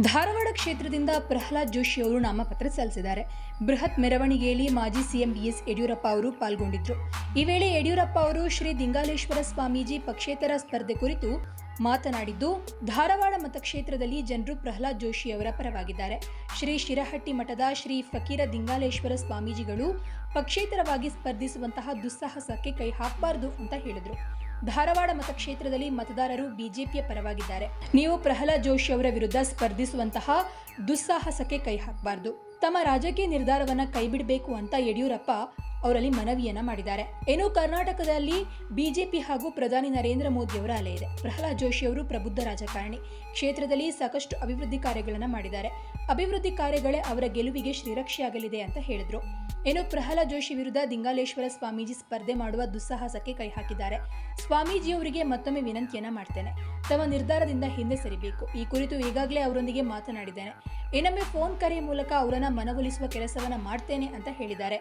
ಧಾರವಾಡ ಕ್ಷೇತ್ರದಿಂದ ಪ್ರಹ್ಲಾದ್ ಜೋಶಿ ಅವರು ನಾಮಪತ್ರ ಸಲ್ಲಿಸಿದ್ದಾರೆ. ಬೃಹತ್ ಮೆರವಣಿಗೆಯಲ್ಲಿ ಮಾಜಿ ಸಿಎಂ ಬಿಎಸ್ ಯಡಿಯೂರಪ್ಪ ಅವರು ಪಾಲ್ಗೊಂಡಿದ್ದರು. ಈ ವೇಳೆ ಯಡಿಯೂರಪ್ಪ ಅವರು ಶ್ರೀ ದಿಂಗಾಲೇಶ್ವರ ಸ್ವಾಮೀಜಿ ಪಕ್ಷೇತರ ಸ್ಪರ್ಧೆ ಕುರಿತು ಮಾತನಾಡಿದ್ದು, ಧಾರವಾಡ ಮತಕ್ಷೇತ್ರದಲ್ಲಿ ಜನರು ಪ್ರಹ್ಲಾದ್ ಜೋಶಿ ಅವರ ಪರವಾಗಿದ್ದಾರೆ. ಶ್ರೀ ಶಿರಹಟ್ಟಿ ಮಠದ ಶ್ರೀ ಫಕೀರ ದಿಂಗಾಲೇಶ್ವರ ಸ್ವಾಮೀಜಿಗಳು ಪಕ್ಷೇತರವಾಗಿ ಸ್ಪರ್ಧಿಸುವಂತಹ ದುಸ್ಸಾಹಸಕ್ಕೆ ಕೈ ಹಾಕಬಾರದು ಅಂತ ಹೇಳಿದರು. ಧಾರವಾಡ ಮತಕ್ಷೇತ್ರದಲ್ಲಿ ಮತದಾರರು ಬಿಜೆಪಿಯ ಪರವಾಗಿದ್ದಾರೆ. ನೀವು ಪ್ರಹ್ಲಾದ್ ಜೋಶಿ ಅವರ ವಿರುದ್ಧ ಸ್ಪರ್ಧಿಸುವಂತಹ ದುಸ್ಸಾಹಸಕ್ಕೆ ಕೈ ಹಾಕಬಾರದು. ತಮ್ಮ ರಾಜಕೀಯ ನಿರ್ಧಾರವನ್ನ ಕೈಬಿಡಬೇಕು ಅಂತ ಯಡಿಯೂರಪ್ಪ ಅವರಲ್ಲಿ ಮನವಿಯನ್ನ ಮಾಡಿದ್ದಾರೆ. ಇನ್ನು ಕರ್ನಾಟಕದಲ್ಲಿ ಬಿಜೆಪಿ ಹಾಗೂ ಪ್ರಧಾನಿ ನರೇಂದ್ರ ಮೋದಿ ಅವರ ಅಲೆ ಇದೆ. ಪ್ರಹ್ಲಾದ್ ಜೋಶಿ ಅವರು ಪ್ರಬುದ್ಧ ರಾಜಕಾರಣಿ. ಕ್ಷೇತ್ರದಲ್ಲಿ ಸಾಕಷ್ಟು ಅಭಿವೃದ್ಧಿ ಕಾರ್ಯಗಳನ್ನು ಮಾಡಿದ್ದಾರೆ. ಅಭಿವೃದ್ಧಿ ಕಾರ್ಯಗಳೇ ಅವರ ಗೆಲುವಿಗೆ ಶ್ರೀರಕ್ಷೆಯಾಗಲಿದೆ ಅಂತ ಹೇಳಿದ್ರು. ಇನ್ನು ಪ್ರಹ್ಲಾದ್ ಜೋಶಿ ವಿರುದ್ಧ ದಿಂಗಾಲೇಶ್ವರ ಸ್ವಾಮೀಜಿ ಸ್ಪರ್ಧೆ ಮಾಡುವ ದುಸ್ಸಾಹಸಕ್ಕೆ ಕೈ ಹಾಕಿದ್ದಾರೆ. ಸ್ವಾಮೀಜಿಯವರಿಗೆ ಮತ್ತೊಮ್ಮೆ ವಿನಂತಿಯನ್ನ ಮಾಡ್ತೇನೆ, ತಮ್ಮ ನಿರ್ಧಾರದಿಂದ ಹಿಂದೆ ಸರಿಬೇಕು. ಈ ಕುರಿತು ಈಗಾಗಲೇ ಅವರೊಂದಿಗೆ ಮಾತನಾಡಿದ್ದೇನೆ. ಇನ್ನೊಮ್ಮೆ ಫೋನ್ ಕರೆ ಮೂಲಕ ಅವರನ್ನ ಮನವೊಲಿಸುವ ಕೆಲಸವನ್ನ ಮಾಡ್ತೇನೆ ಅಂತ ಹೇಳಿದ್ದಾರೆ.